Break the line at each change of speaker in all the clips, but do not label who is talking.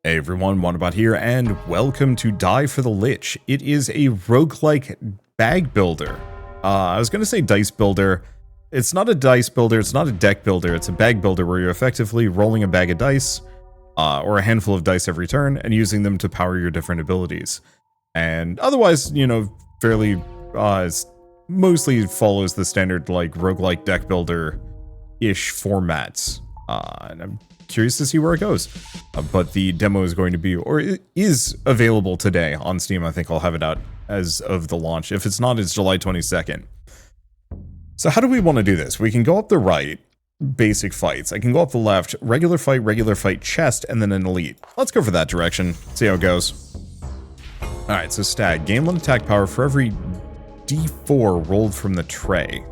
Hey everyone, Wanderbot here, and welcome to Die for the Lich. It is a roguelike bag builder. I was going to say dice builder. It's not a dice builder, it's not a deck builder, it's a bag builder where you're effectively rolling a bag of dice, or a handful of dice every turn, and using them to power your different abilities. And otherwise, you know, fairly, mostly follows the standard, like, roguelike deck builder-ish formats. And I'm curious to see where it goes. But the demo is going to be, or it is available today on Steam. I think I'll have it out as of the launch. If it's not, it's July 22nd. So how do we want to do this? We can go up the right, basic fights. I can go up the left, regular fight, chest, and then an elite. Let's go for that direction, see how it goes. Alright, so stag. Gain 1 attack power for every d4 rolled from the tray.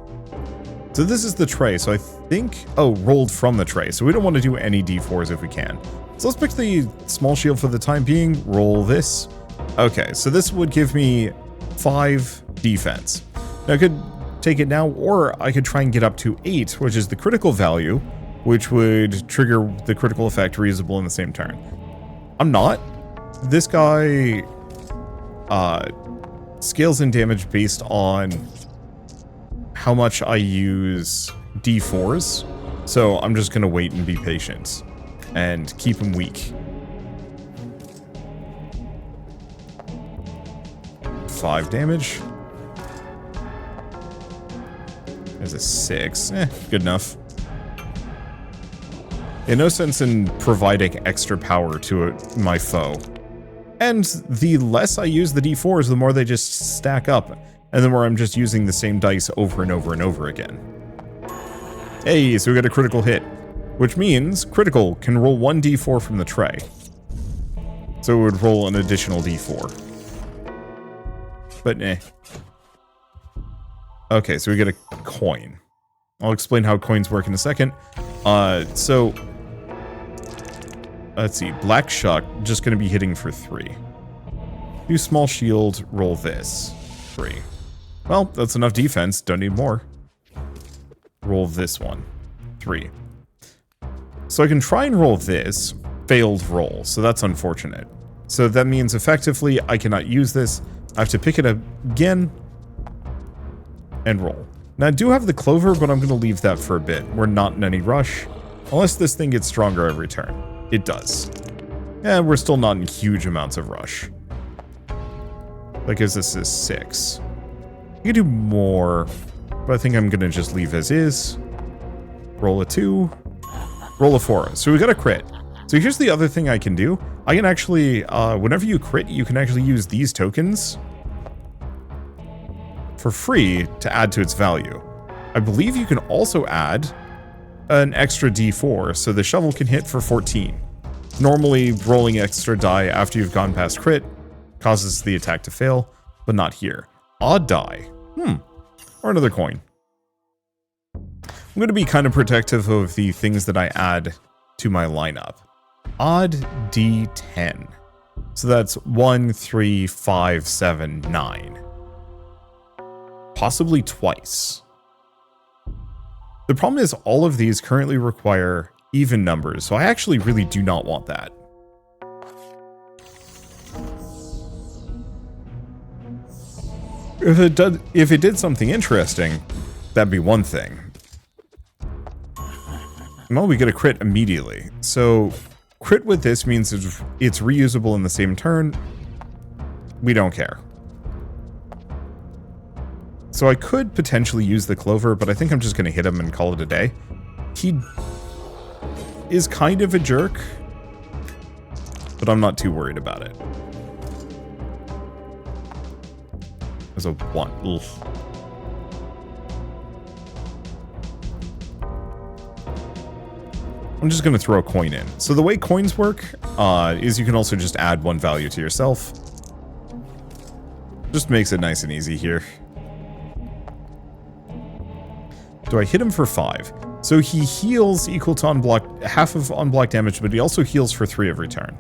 So this is the tray, so I think... Oh, rolled from the tray. So we don't want to do any d4s if we can. So let's pick the small shield for the time being. Roll this. Okay, so this would give me 5 defense. Now I could take it now, or I could try and get up to 8, which is the critical value, which would trigger the critical effect reusable in the same turn. I'm not. This guy scales in damage based on how much I use d4s, so I'm just gonna wait and be patient and keep him weak. 5 damage. There's a 6. Good enough. Yeah, no sense in providing extra power to my foe. And the less I use the d4s, the more they just stack up. And the more I'm just using the same dice over and over and over again. Hey, so we got a critical hit. Which means critical can roll 1 d4 from the tray. So it would roll an additional d4. But Okay, so we get a coin. I'll explain how coins work in a second. So let's see. Black Shuck, just going to be hitting for 3. Do small shield, roll this. 3. Well, that's enough defense. Don't need more. Roll this one. 3. So I can try and roll this. Failed roll. So that's unfortunate. So that means effectively I cannot use this. I have to pick it up again and roll. Now I do have the clover, but I'm going to leave that for a bit. We're not in any rush. Unless this thing gets stronger every turn. It does. And we're still not in huge amounts of rush. Because this is 6. You can do more, but I think I'm going to just leave as is. Roll a 2. Roll a 4. So we got a crit. So here's the other thing I can do. I can actually, whenever you crit, you can actually use these tokens for free to add to its value. I believe you can also add an extra d4, so the shovel can hit for 14. Normally, rolling extra die after you've gone past crit causes the attack to fail, but not here. Odd die. Or another coin. I'm going to be kind of protective of the things that I add to my lineup. Odd D10. So that's 1, 3, 5, 7, 9. Possibly twice. The problem is all of these currently require even numbers, so I actually really do not want that. If it did something interesting, that'd be one thing. Well, we get a crit immediately. So, crit with this means it's reusable in the same turn. We don't care. So I could potentially use the clover, but I think I'm just going to hit him and call it a day. He is kind of a jerk, but I'm not too worried about it. There's a 1. Ugh. I'm just going to throw a coin in. So the way coins work is you can also just add 1 value to yourself. Just makes it nice and easy here. Do I hit him for 5? So he heals equal to unblock, half of unblock damage, but he also heals for 3 every turn.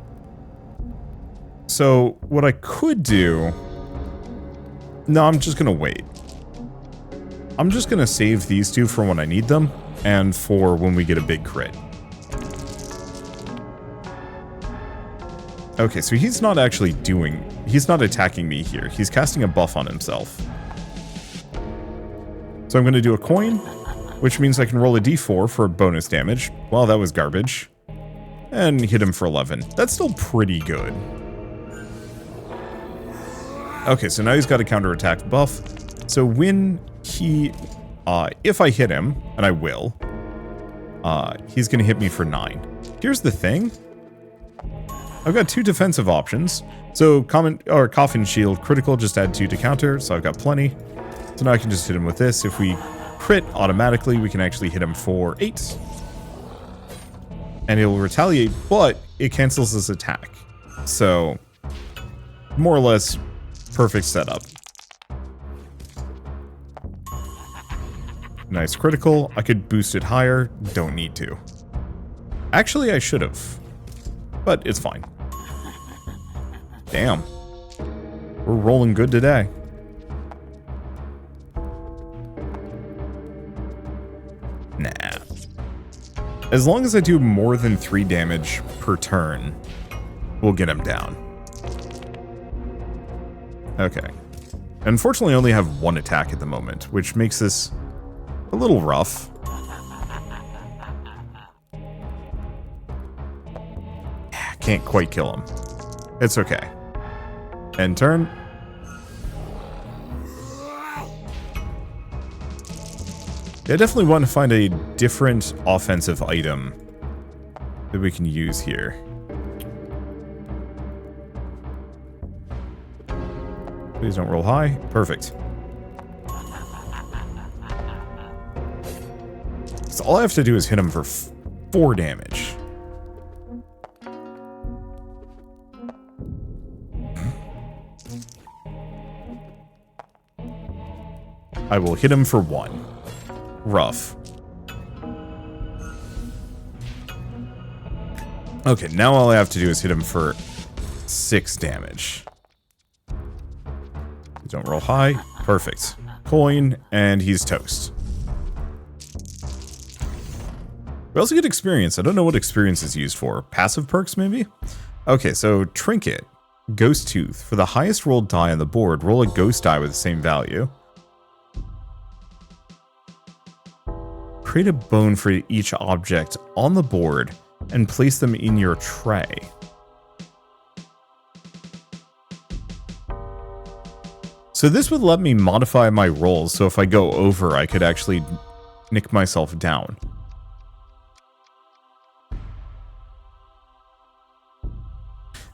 So what I could do... No, I'm just going to wait. I'm just going to save these 2 for when I need them, and for when we get a big crit. Okay, so he's not actually he's not attacking me here. He's casting a buff on himself. So I'm going to do a coin, which means I can roll a d4 for bonus damage. Well, that was garbage. And hit him for 11. That's still pretty good. Okay, so now he's got a counterattack buff. So when he, if I hit him, and I will, he's going to hit me for 9. Here's the thing. I've got 2 defensive options. So Coffin Shield critical, just add 2 to counter, so I've got plenty. So now I can just hit him with this. If we crit automatically, we can actually hit him for 8. And it will retaliate, but it cancels his attack. So, more or less, perfect setup. Nice critical. I could boost it higher. Don't need to. Actually, I should have. But it's fine. Damn. We're rolling good today. Nah. As long as I do more than 3 damage per turn, we'll get him down. Okay. Unfortunately, I only have 1 attack at the moment, which makes this a little rough. Can't quite kill him. It's okay. End turn. I definitely want to find a different offensive item that we can use here. Please don't roll high. Perfect. So all I have to do is hit him for 4 damage. I will hit him for 1. Rough. Okay, now all I have to do is hit him for 6 damage. Don't roll high. Perfect. Coin, and he's toast. We also get experience. I don't know what experience is used for. Passive perks, maybe? Okay, so trinket. Ghost Tooth. For the highest rolled die on the board, roll a ghost die with the same value. Create a bone for each object on the board and place them in your tray. So this would let me modify my rolls, so if I go over, I could actually nick myself down.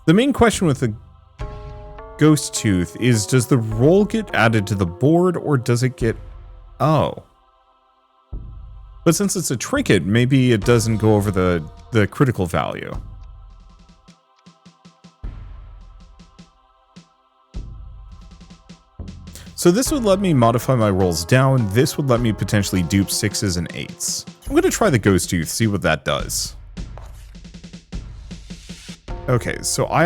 The main question with the Ghost Tooth is, does the roll get added to the board, or does it get... Oh. But since it's a trinket, maybe it doesn't go over the critical value. So this would let me modify my rolls down. This would let me potentially dupe 6s and 8s. I'm going to try the Ghost Tooth, see what that does. Okay, so I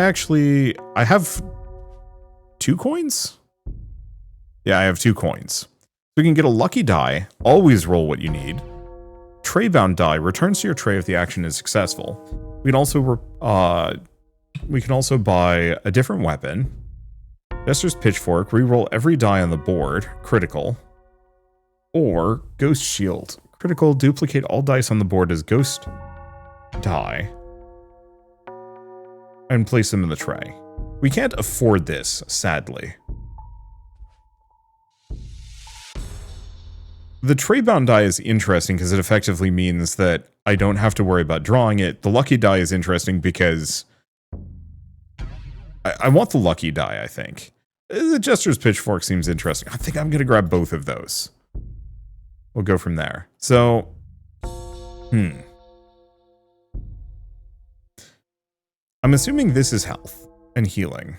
have 2 coins? Yeah, I have 2 coins. We can get a lucky die, always roll what you need. Tray-bound die returns to your tray if the action is successful. We can also buy a different weapon. Jester's Pitchfork, reroll every die on the board, critical. Or Ghost Shield, critical, duplicate all dice on the board as ghost die. And place them in the tray. We can't afford this, sadly. The tray-bound die is interesting because it effectively means that I don't have to worry about drawing it. The lucky die is interesting because I want the lucky die, I think. The Jester's Pitchfork seems interesting. I think I'm going to grab both of those. We'll go from there. So, I'm assuming this is health and healing.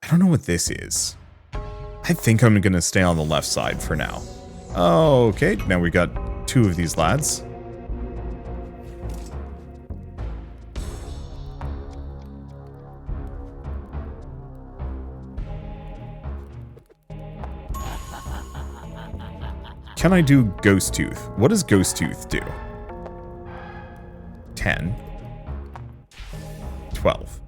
I don't know what this is. I think I'm going to stay on the left side for now. Okay, now we got 2 of these lads. Can I do Ghost Tooth? What does Ghost Tooth do? 10. 12.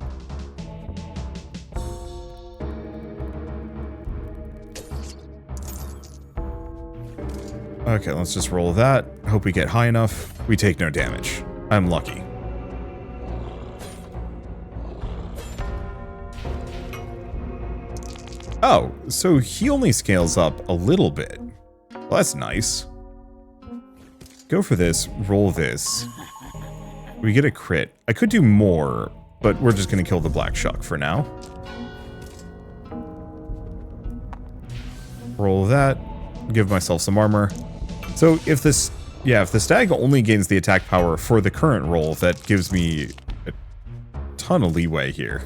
Okay, let's just roll that. Hope we get high enough. We take no damage. I'm lucky. Oh, so he only scales up a little bit. Well, that's nice. Go for this, roll this. We get a crit. I could do more, but we're just going to kill the black shuck for now. Roll that. Give myself some armor. So if this, yeah, if the stag only gains the attack power for the current roll, that gives me a ton of leeway here.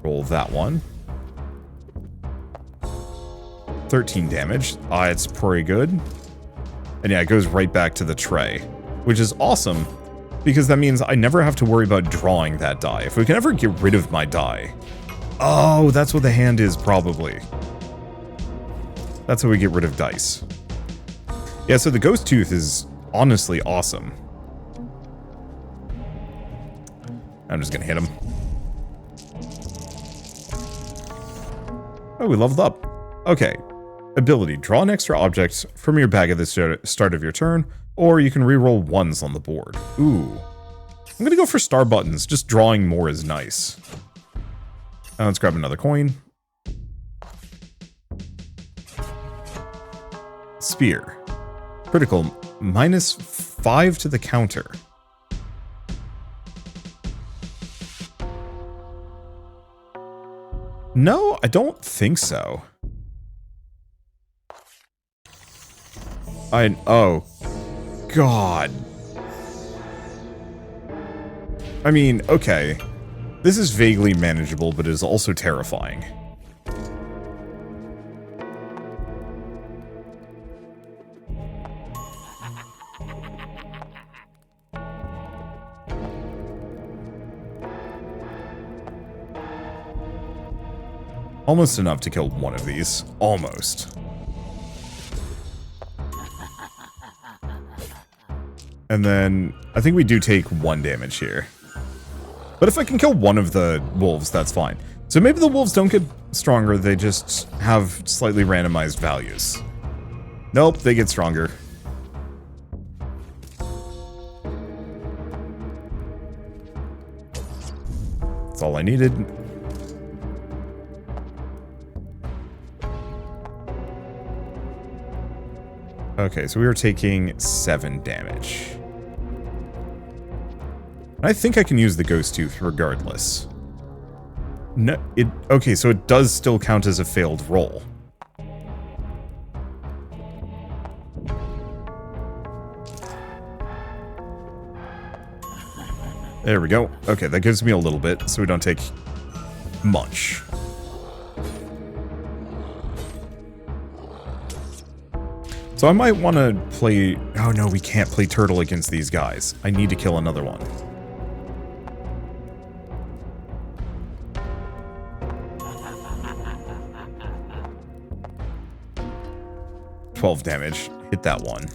Roll that one. 13 damage. It's pretty good. And yeah, it goes right back to the tray, which is awesome because that means I never have to worry about drawing that die. If we can ever get rid of my die. Oh, that's what the hand is probably. That's how we get rid of dice. Yeah, so the ghost tooth is honestly awesome. I'm just gonna hit him. Oh, we leveled up. Okay. Ability. Draw an extra object from your bag at the start of your turn, or you can reroll ones on the board. Ooh. I'm gonna go for star buttons. Just drawing more is nice. Now let's grab another coin. Spear. Critical. -5 to the counter. No, I don't think so. Oh. God. I mean, okay. This is vaguely manageable, but it is also terrifying. Almost enough to kill one of these. Almost. And then, I think we do take 1 damage here. But if I can kill one of the wolves, that's fine. So maybe the wolves don't get stronger, they just have slightly randomized values. Nope, they get stronger. That's all I needed. Okay, so we were taking 7 damage. I think I can use the ghost tooth regardless. No, okay, so it does still count as a failed roll. There we go. Okay, that gives me a little bit, so we don't take much. So I might want to play... Oh no, we can't play turtle against these guys. I need to kill another one. $12 damage. Hit that one.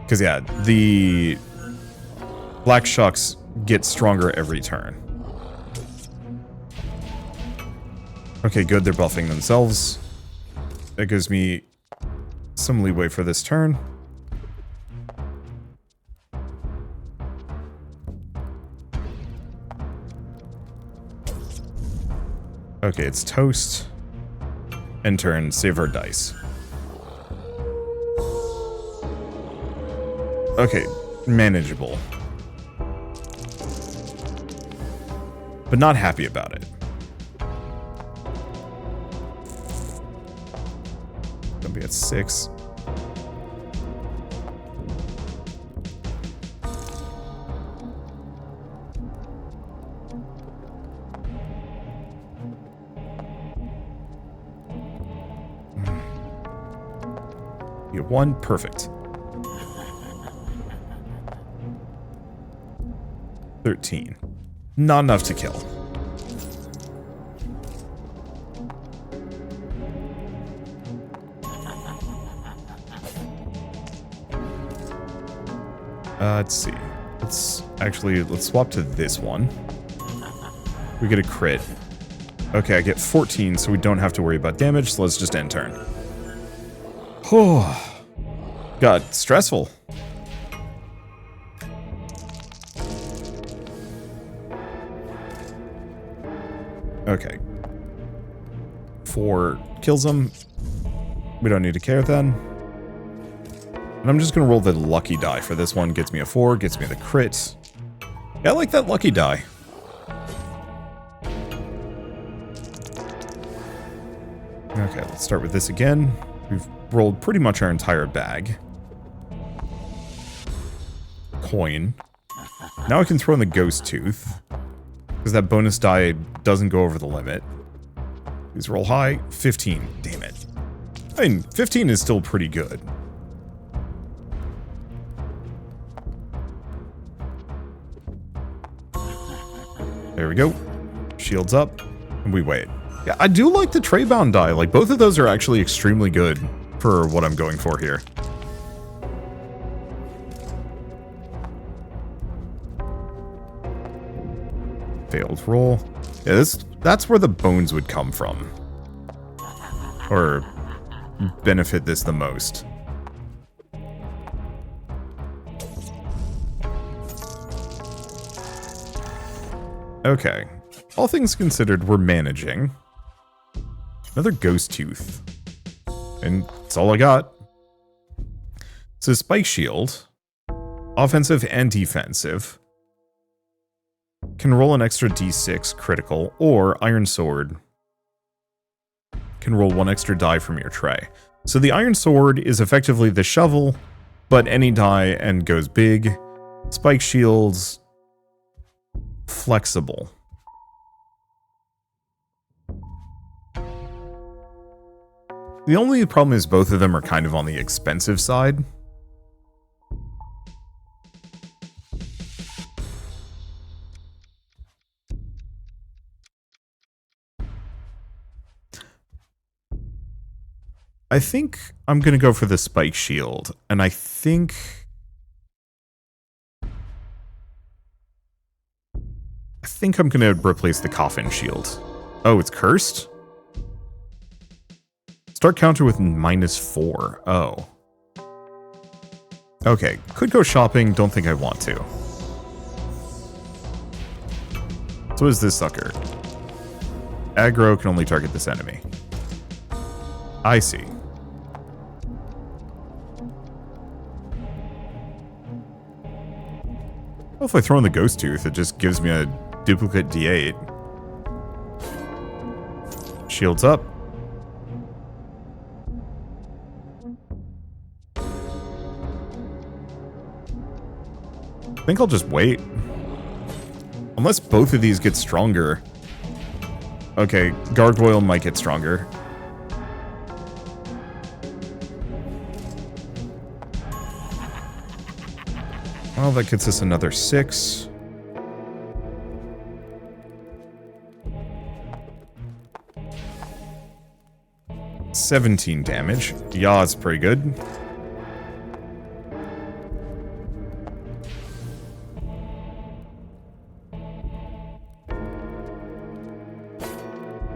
Because yeah, the black shucks get stronger every turn. Okay, good, they're buffing themselves. That gives me some leeway for this turn. Okay, it's toast. End turn, save our dice. Okay, manageable. But not happy about it. Gonna be at 6. You get 1, perfect. 13. Not enough to kill. Let's see. Let's swap to this one. We get a crit. Okay, I get 14, so we don't have to worry about damage, so let's just end turn. Oh, got stressful. Okay. 4 kills him. We don't need to care then. And I'm just going to roll the lucky die for this one. Gets me a 4, gets me the crit. Yeah, I like that lucky die. Okay, let's start with this again. We've rolled pretty much our entire bag. Coin. Now I can throw in the ghost tooth, because that bonus die doesn't go over the limit. Please roll high. 15. Damn it. I mean, 15 is still pretty good. There we go. Shields up, and we wait. Yeah, I do like the Traybound die. Like, both of those are actually extremely good for what I'm going for here. Failed roll. Yeah, that's where the bones would come from. Or benefit this the most. Okay. All things considered, we're managing. Another ghost tooth. And that's all I got. So spike shield. Offensive and defensive. Can roll an extra d6 critical, or iron sword. Can roll 1 extra die from your tray. So the iron sword is effectively the shovel, but any die and goes big. Spike shields. Flexible. The only problem is both of them are kind of on the expensive side. I think I'm going to go for the spike shield, and I think I'm going to replace the coffin shield. Oh, it's cursed? Start counter with -4. Oh. Okay, could go shopping, don't think I want to. So is this sucker. Aggro can only target this enemy. I see. Well, if I throw in the ghost tooth, it just gives me a duplicate d8. Shields up. I think I'll just wait. Unless both of these get stronger. Okay, Gargoyle might get stronger. Well, that gets us another 6. $17 damage. Yeah, it's pretty good.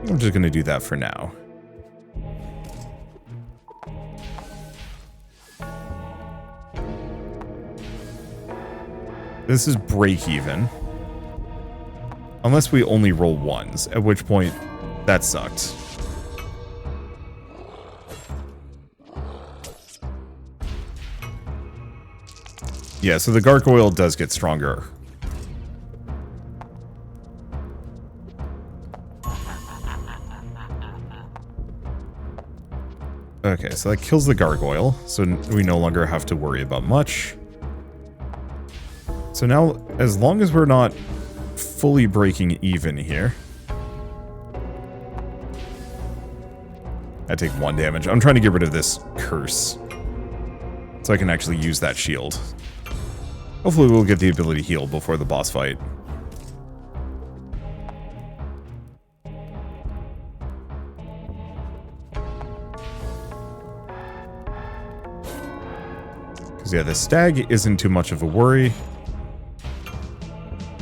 I'm just gonna do that for now. This is break even. Unless we only roll ones, at which point that sucked. Yeah, so the gargoyle does get stronger. Okay, so that kills the gargoyle, so we no longer have to worry about much. So now, as long as we're not fully breaking even here. I take 1 damage. I'm trying to get rid of this curse, so I can actually use that shield. Hopefully we'll get the ability to heal before the boss fight. Because, yeah, the stag isn't too much of a worry.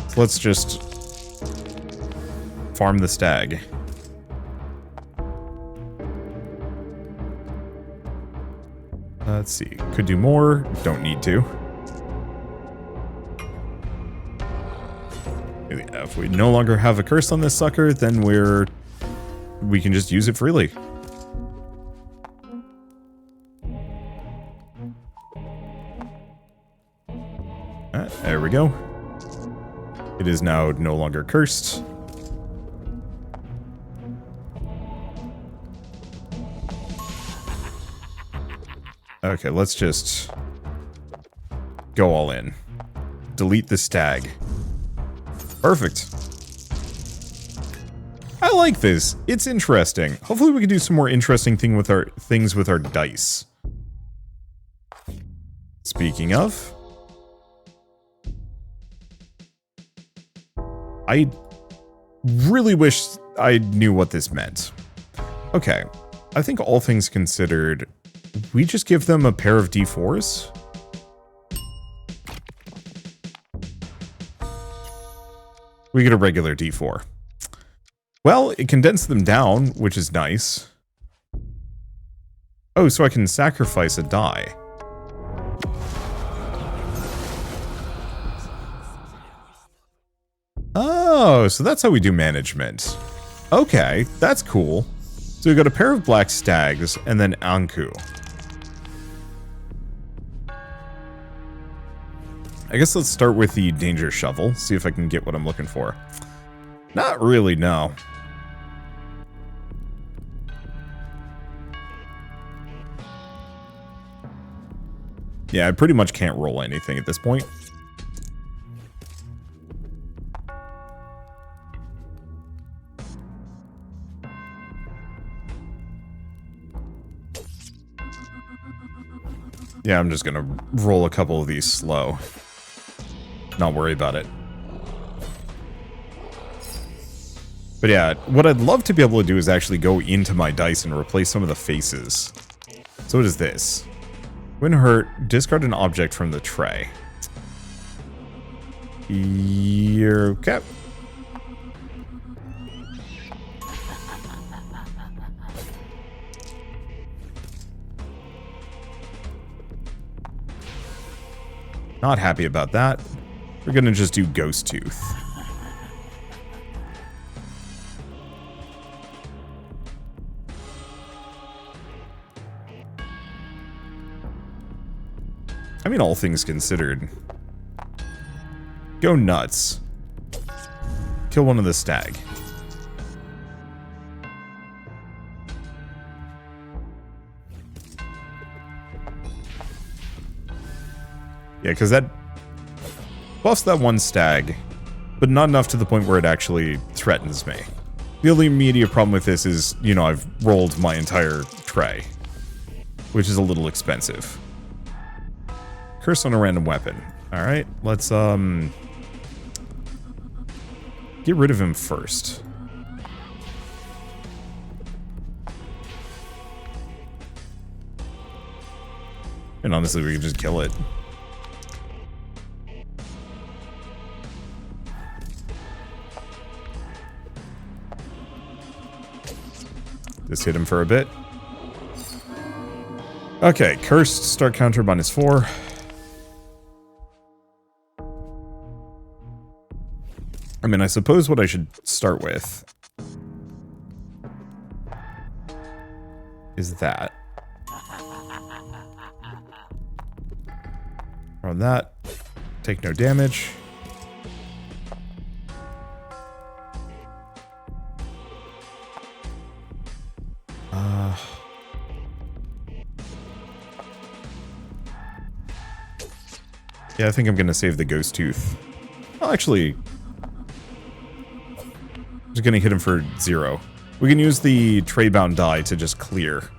So let's just farm the stag. Let's see. Could do more. Don't need to. If we no longer have a curse on this sucker, then we can just use it freely. There we go. It is now no longer cursed. Okay, let's just go all in. Delete the stag. Perfect. I like this. It's interesting. Hopefully we can do some more interesting things with our dice. Speaking of, I really wish I knew what this meant. Okay, I think all things considered, we just give them a pair of D4s? We get a regular D4. Well, it condensed them down, which is nice. Oh, so I can sacrifice a die. Oh, so that's how we do management. Okay, that's cool. So we got a pair of black stags and then Anku. I guess let's start with the danger shovel, see if I can get what I'm looking for. Not really, no. Yeah, I pretty much can't roll anything at this point. Yeah, I'm just gonna roll a couple of these slow. Not worry about it. But yeah, what I'd love to be able to do is actually go into my dice and replace some of the faces. So what is this? When hurt, discard an object from the tray. You're okay. Not happy about that. We're gonna just do Ghost Tooth. I mean, all things considered. Go nuts. Kill one of the stag. Yeah, because that buffs that one stag, but not enough to the point where it actually threatens me. The only immediate problem with this is, you know, I've rolled my entire tray, which is a little expensive. Curse on a random weapon. Alright, let's, get rid of him first. And honestly, we can just kill it. Just hit him for a bit. Okay, cursed, start counter -4. I mean, I suppose what I should start with is that. Run that. Take no damage. Yeah, I think I'm gonna save the Ghost Tooth. Well, actually, I'm just gonna hit him for 0. We can use the tray-bound die to just clear.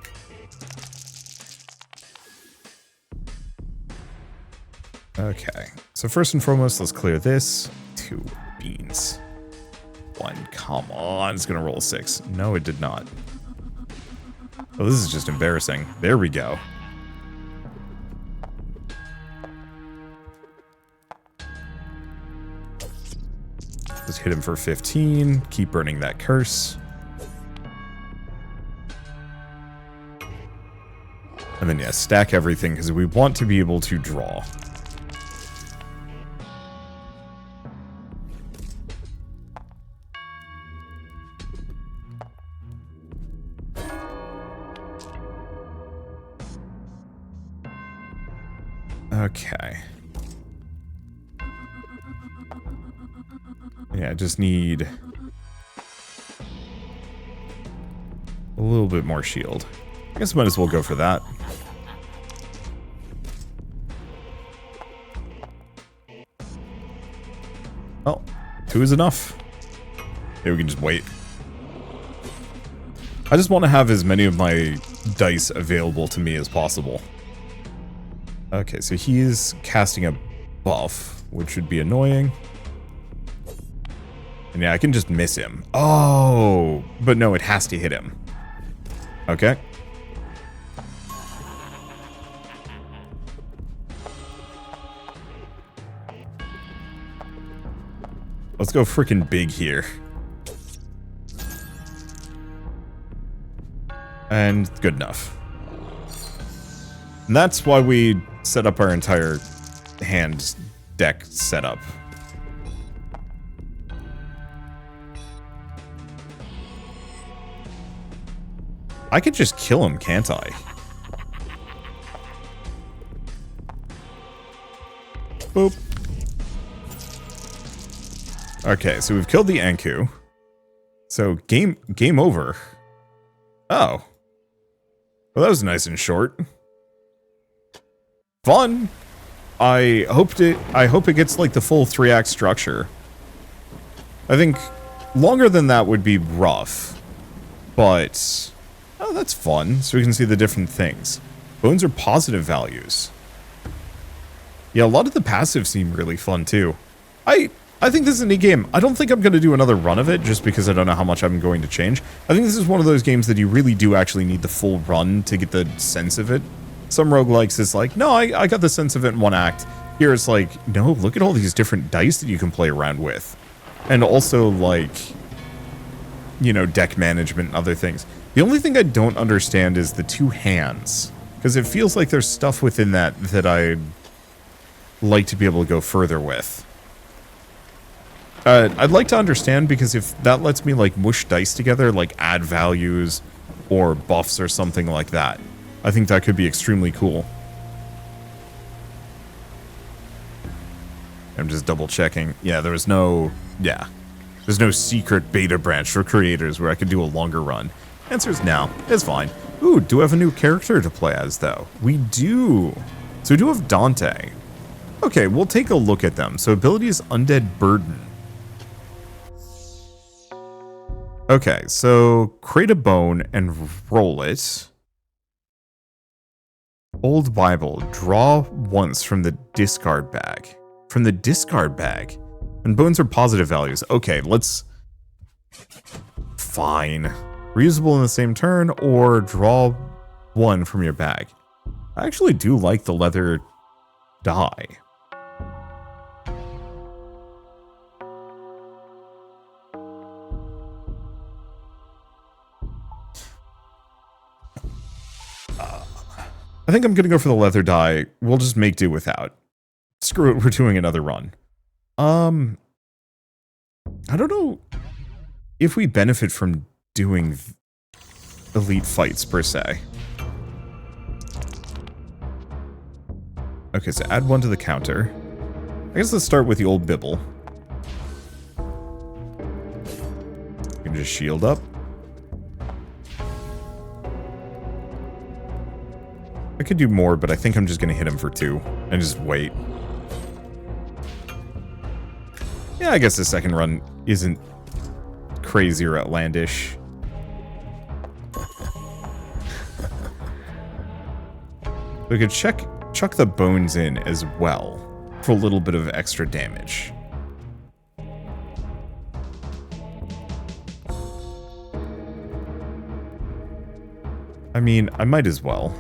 Okay, so first and foremost, let's clear this. 2 beans. 1, come on, it's gonna roll a 6. No, it did not. Oh, this is just embarrassing. There we go. just hit him for 15. Keep burning that curse. And then, yeah, stack everything because we want to be able to draw. Okay. Yeah, I just need a little bit more shield. I guess I might as well go for that. Oh, 2 is enough. Maybe we can just wait. I just want to have as many of my dice available to me as possible. Okay, so he's casting a buff, which would be annoying. And yeah, I can just miss him. Oh, but no, it has to hit him. Okay. Let's go freaking big here. And good enough. And that's why we set up our entire hand deck setup. I could just kill him, can't I? Boop. Okay, so we've killed the Anku. So game over. Oh. Well, that was nice and short. Fun. I hope it gets like the full 3-act structure. I think longer than that would be rough. But oh, that's fun. So we can see the different things. Bones are positive values. Yeah, a lot of the passives seem really fun too. I think this is a neat game. I don't think I'm going to do another run of it just because I don't know how much I'm going to change. I think this is one of those games that you really do actually need the full run to get the sense of it. Some roguelikes is like, no, I got the sense of it in 1 act. Here it's like, no, look at all these different dice that you can play around with. And also like, you know, deck management and other things. The only thing I don't understand is the 2 hands. Because it feels like there's stuff within that I'd like to be able to go further with. I'd like to understand, because if that lets me like mush dice together, like add values or buffs or something like that, I think that could be extremely cool. I'm just double checking. Yeah, there's no secret beta branch for creators where I could do a longer run. Answer's no. It's fine. Ooh, do we have a new character to play as though? We do. So we do have Dante. Okay, we'll take a look at them. So ability is Undead Burden. Okay, so create a bone and roll it. Old Bible, draw once from the discard bag. From the discard bag? And bones are positive values. Okay, let's... Fine. Reusable in the same turn, or draw 1 from your bag. I actually do like the leather dye. I think I'm going to go for the leather dye. We'll just make do without. Screw it, we're doing another run. I don't know if we benefit from doing elite fights, per se. Okay, so add 1 to the counter. I guess let's start with the old Bibble. You can just shield up. I could do more, but I think I'm just going to hit him for 2 and just wait. Yeah, I guess the second run isn't crazy or outlandish. We could chuck the bones in as well for a little bit of extra damage. I mean, I might as well.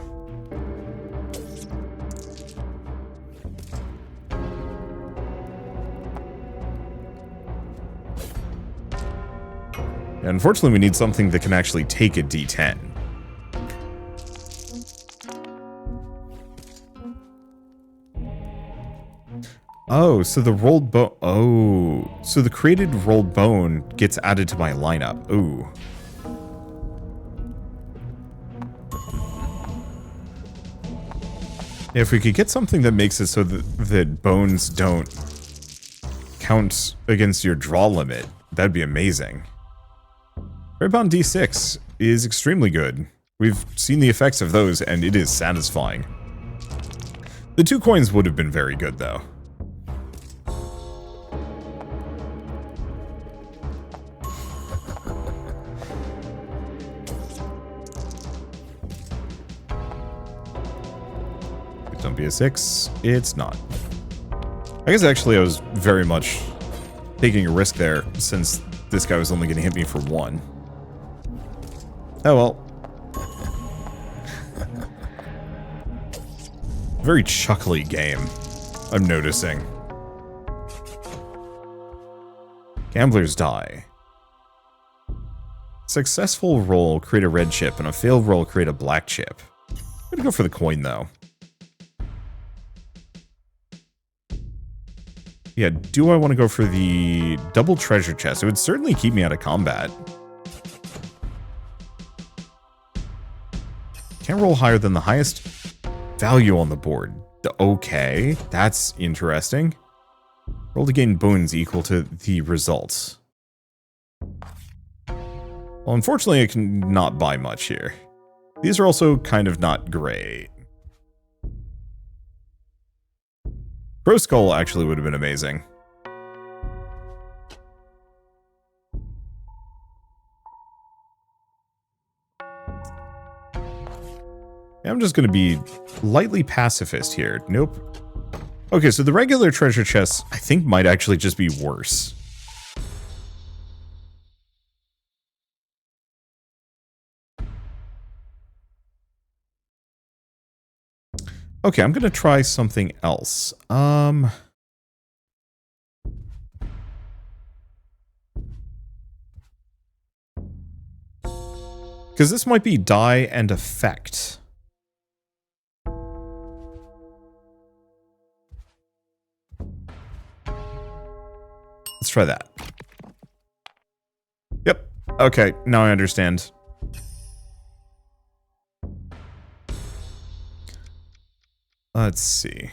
Unfortunately, we need something that can actually take a D10. Oh, so the rolled bone... Oh, so the created rolled bone gets added to my lineup. Ooh. If we could get something that makes it so that bones don't count against your draw limit, that'd be amazing. Redbound D6 is extremely good. We've seen the effects of those, and it is satisfying. The 2 coins would have been very good, though. Don't be a 6. It's not. I guess actually I was very much taking a risk there, since this guy was only going to hit me for 1. Oh well. Very chuckly game, I'm noticing. Gambler's die. Successful roll, create a red chip, and a failed roll, create a black chip. I'm gonna go for the coin, though. Yeah, do I want to go for the double treasure chest? It would certainly keep me out of combat. Can't roll higher than the highest value on the board. Okay, that's interesting. Roll to gain boons equal to the results. Well, unfortunately, I can not buy much here. These are also kind of not great. Crow Skull actually would have been amazing. I'm just going to be lightly pacifist here. Nope. Okay, so the regular treasure chests, I think, might actually just be worse. Okay, I'm going to try something else. Because this might be die and effect. Let's try that. Yep. Okay, now I understand. Let's see.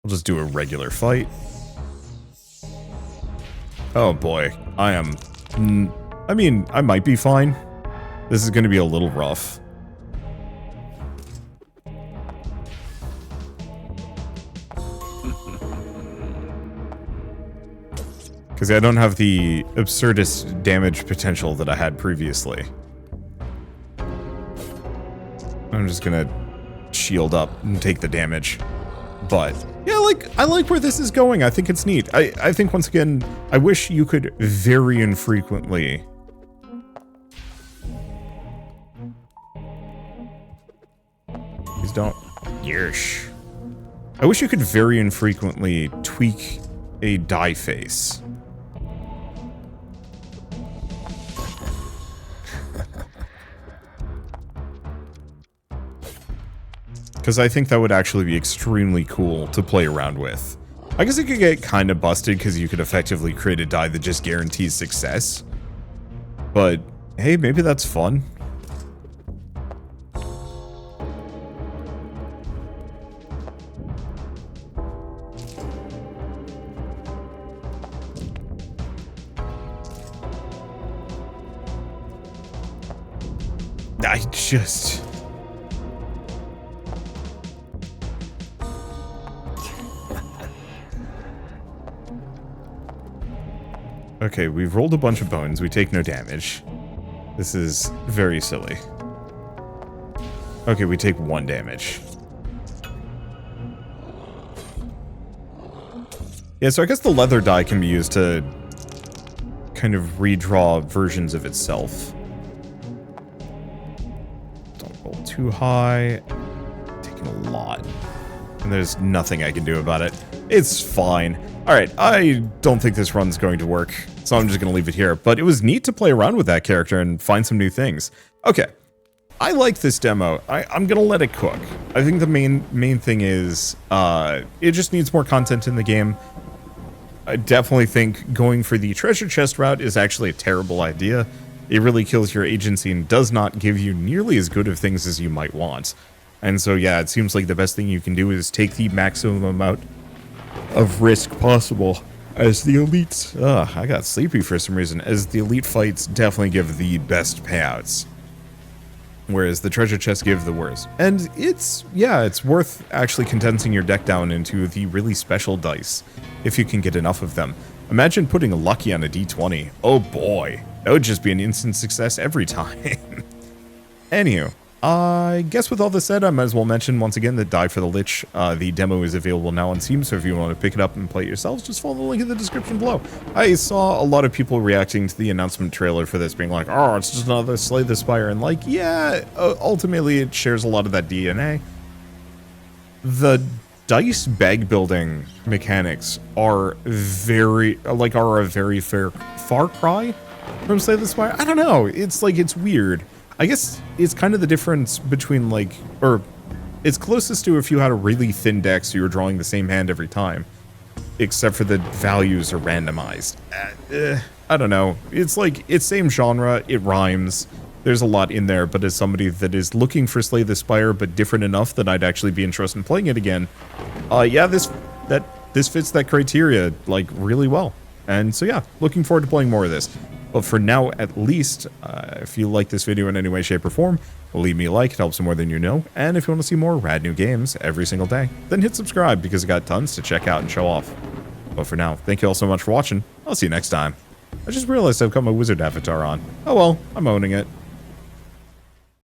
I'll just do a regular fight. Oh boy, I am... I mean, I might be fine. This is going to be a little rough. Because I don't have the absurdist damage potential that I had previously. I'm just gonna shield up and take the damage. But, yeah, I like where this is going. I think it's neat. I think, once again, I wish you could very infrequently... Please don't. Yeesh. I wish you could very infrequently tweak a die face. Because I think that would actually be extremely cool to play around with. I guess it could get kind of busted because you could effectively create a die that just guarantees success. But, hey, maybe that's fun. I just... Okay, we've rolled a bunch of bones. We take no damage. This is very silly. Okay, we take 1 damage. Yeah, so I guess the leather die can be used to kind of redraw versions of itself. Don't roll too high. Taking a lot. And there's nothing I can do about it. It's fine. Alright, I don't think this run's going to work, so I'm just going to leave it here. But it was neat to play around with that character and find some new things. Okay, I like this demo. I'm going to let it cook. I think the main thing is, it just needs more content in the game. I definitely think going for the treasure chest route is actually a terrible idea. It really kills your agency and does not give you nearly as good of things as you might want. And so yeah, it seems like the best thing you can do is take the maximum amount of risk possible as the elites. I got sleepy for some reason. As the elite fights definitely give the best payouts, whereas the treasure chests give the worst. And it's worth actually condensing your deck down into the really special dice if you can get enough of them. Imagine putting a lucky on a d20. Oh boy, that would just be an instant success every time. Anywho, I guess with all this said, I might as well mention once again that Die for the Lich, the demo is available now on Steam, so if you want to pick it up and play it yourselves, just follow the link in the description below. I saw a lot of people reacting to the announcement trailer for this, being like, oh, it's just another Slay the Spire, and like, yeah, ultimately it shares a lot of that DNA. The dice bag building mechanics are a very far cry from Slay the Spire. I don't know, it's like, it's weird. I guess it's kind of the difference between it's closest to if you had a really thin deck so you were drawing the same hand every time, except for the values are randomized. I don't know. It's like, it's same genre, it rhymes. There's a lot in there, but as somebody that is looking for Slay the Spire, but different enough that I'd actually be interested in playing it again, yeah, this fits that criteria, like, really well. And so yeah, looking forward to playing more of this. But for now, at least, if you like this video in any way, shape, or form, leave me a like, it helps more than you know. And if you want to see more rad new games every single day, then hit subscribe because I got tons to check out and show off. But for now, thank you all so much for watching. I'll see you next time. I just realized I've got my wizard avatar on. Oh well, I'm owning it.